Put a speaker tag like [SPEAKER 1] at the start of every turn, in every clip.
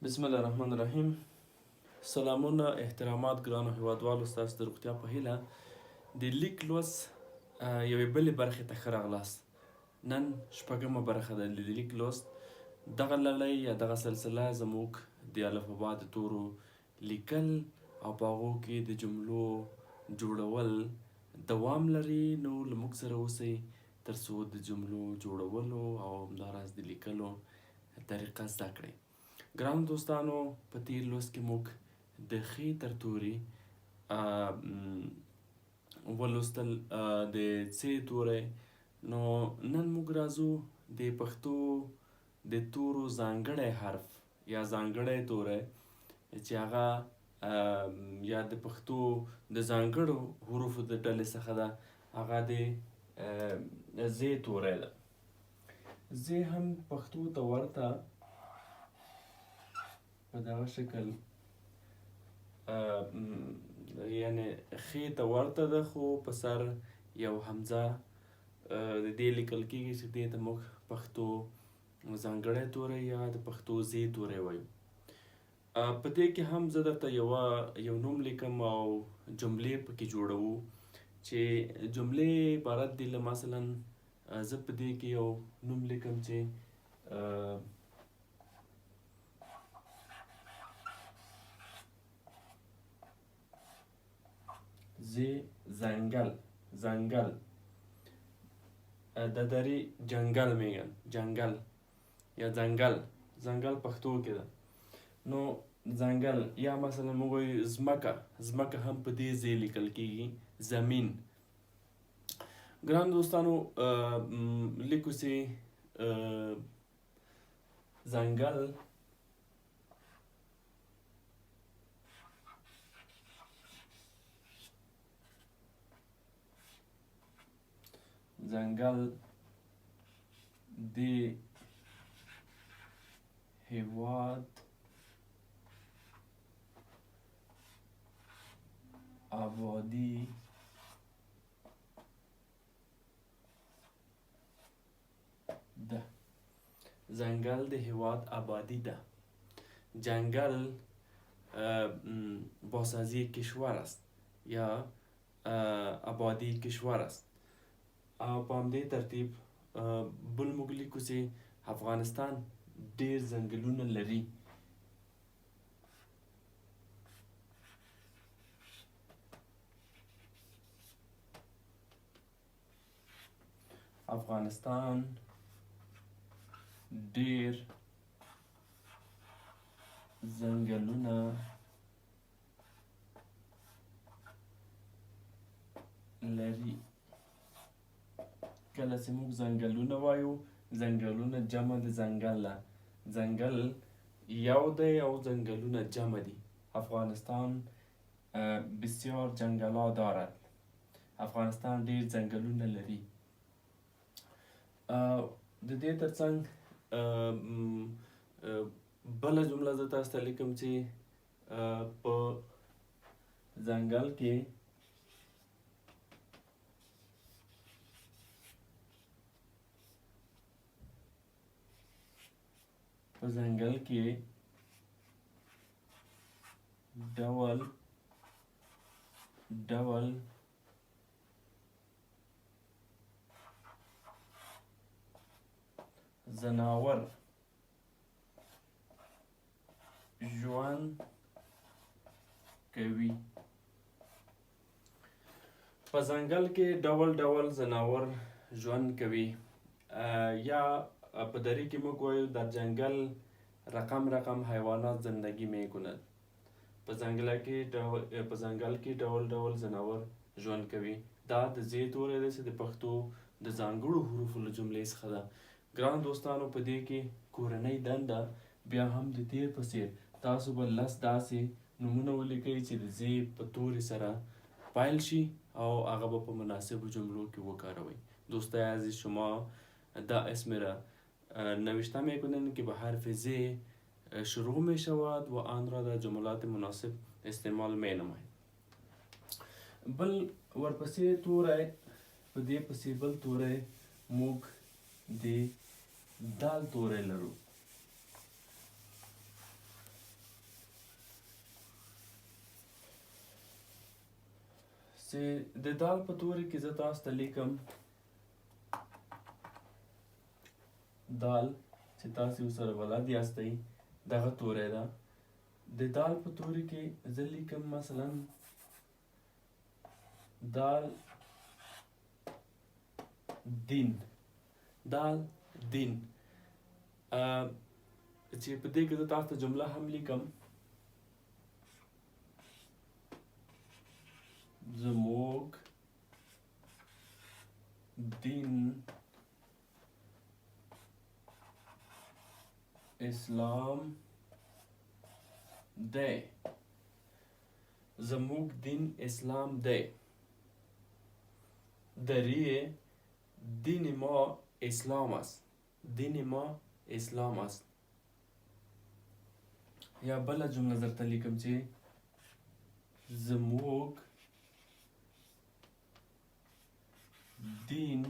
[SPEAKER 1] بسم الله الرحمن الرحیم. سلامونه احترامات ګرانو هیوادوالو، ستاسو د روغتیا په هیله د لیک لوست یوې بلې برخې ته ښه راغلاست. نن شپږمه برخه ده د لیک لوست. دغه لړۍ یا دغه سلسله زموږ د الفبا د تورو لیکل او په هغو کې د جملو جوړول دوام لري. نو له موږ سره اوسئ تر څو د جملو جوړولو او همداراز د لیکلو طریقه زده کړئ. ګرانو دوستانو، په تیر لوست کې موږ د ښ تر توري ولوستل د څ توری. نو نن موږ راځو د پښتو د تورو ځانګړی حرف یا ځانګړی توری چې هغه یا د پښتو د ځانګړو حروفو د ډلې څخه ده، هغه د ز توری ده. ز هم پښتو ته ورته په دغه شکل یعنی ښې ته ورته ده، خو په سر یو حمزه د دې لیکل کېږي چې دې ته موږ پښتو ځانګړی توری یا د پښتو ز توری وایو. په دې کې هم زه درته یو نوم لیکم او جملې پکې جوړوو چې جملې عبارت دي له مثلا زه په دې کې یو نوم لیکم چې زنگل د دری جنگل میگن، جنگل یا زنگل پښتو کې ده. نو زنگل یا مثلا موږ وایو ځمکه هم په دې ځای لیکل کېږي، زمین. ګران دوستانو، لیکو چې زنگل د هېواد آبادي ده. زنگل د هېواد آبادی ده. جنگل باسازی کشور است یا آبادی کشور است. او په همدې ترتیب بل موږ لیکو چې افغانستان ډېر ځنګلونه لري. افغانستان ډېر ځنګلونه لري. کله چې موږ ځنګلونه وایو، ځنګلونه جمع د ځنګل ده. ځنګل یو دی او ځنګلونه جمع دي. افغانستان بسیار جنگل‌ها دارد. افغانستان ډېر ځنګلونه لري. د دې ترڅنګ بله جمله زه تاسو ته لیکم چې په ځنګل کې ډول ځناور ژوند کوي. په ځنګل کې ډول ځناور ژوند کوي. یا په دری کې موږ وایو در جنگل رقم حیوانات زندگی میکند. په ځنګل کې ډول ځناور ژوند کوي. دا د ز توری دی چې د پښتو د ځانګړو حروفو له جملې څخه ده. ګران دوستانو، په دې کې کورنۍ دنده بیا هم د تیر په څیر تاسو به 10 داسې نومونه ولیکئ چې د ز په توري سره پایل شي او هغه به په مناسبو جملو کې وکاروئ. دوستای عزیز، شما دا اسم را نوشته میکنین که به حرف ز شروع می شود و آن را در جملات مناسب استعمال می نمایید. بل ورپسې توری، په دې پسې بل توری موږ د دال توری لرو. چې د دال په توري کې زه تاسو ته لیکم دال چې تاسو سره بلد یاستئ دغه توری ده. د دال په توري کې زه لیکم مثلا دال دین، دال دین، چې په دې کې زه تاسو ته جمله هم لیکم زموږ دین اسلام دی، زموږ دین اسلام دی. دریه دین ما اسلام است، دین ما اسلام است. یا بله جمله درته لیکم چې زموږ دین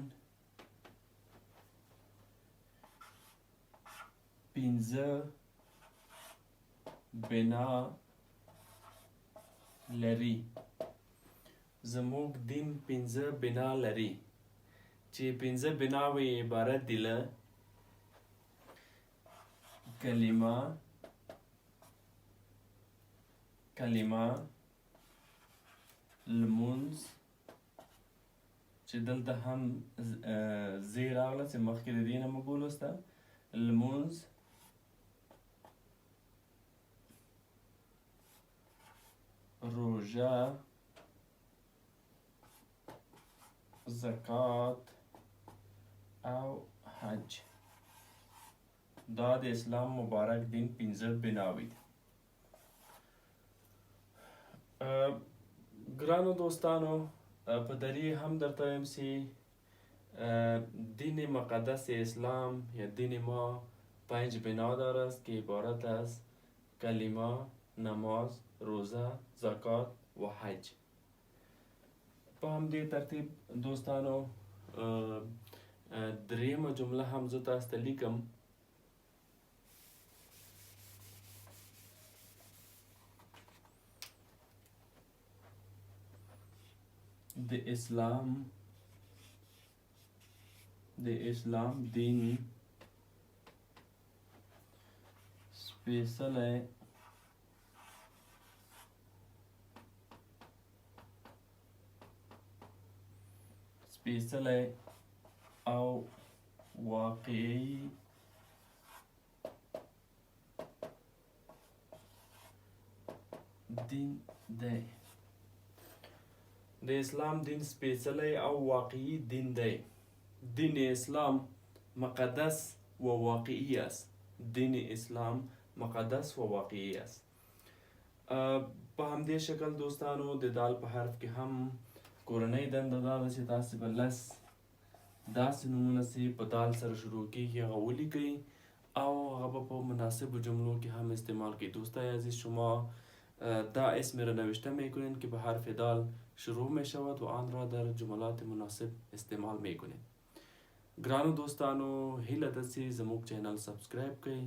[SPEAKER 1] پنځه بنا لري، زموږ دین پنځه بنا لري. چې پنځه بناوې عبارت دي له کلمه، لمونځ چې دلته هم زی راغله چې مخکې د دې نه موږ ولوسته، لمونځ، روژه، زکات او حج. دا د اسلام مبارک دین پنځه بناوې دي. ګرانو دوستانو، په دری هم درته وایم چې دین مقدس اسلام یا دین ما 5 بنا دارد که عبارت از کلمه، نماز، روزه، زکات و حج. په همدې ترتیب دوستانو دریمه جمله هم زه تاسو ته لیکم د اسلام دین سپیڅلی او واقعي دین دی. د اسلام دین سپیڅلی او واقعي دین دی. دین اسلام مقدس و واقعی است. دین اسلام مقدس و واقعی است. په همدې شکل دوستانو د دال په حرف کې هم کورنۍ دنده دا ده چې تاسې به 10 داسې نومونه چې په دال سره شروع کیږي هغه ولیکئ او هغه به په مناسبو جملو که هم استعمال کنید. دوستای عزیز، شما دا اسم را نوشته میکنید که به حرف دال شروع می شود و آن را در جملات مناسب استعمال میکنید. ګرانو دوستانو، هیله ده چې زموږ چینل سبسکرایب کړئ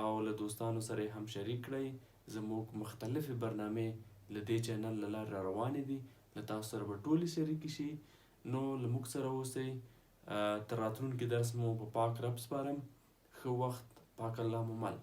[SPEAKER 1] او له دوستانو سره هم شریک کړئ. زموږ مختلفې برنامې له دې چینل له لارې را روانې دي، له تاسو سره به ټولې شریکې شي. نو له موږ سره اوسئ. تر راتلونکي درس مو په پاک رب سپارم. ښه وخت، پاک الله مو مل.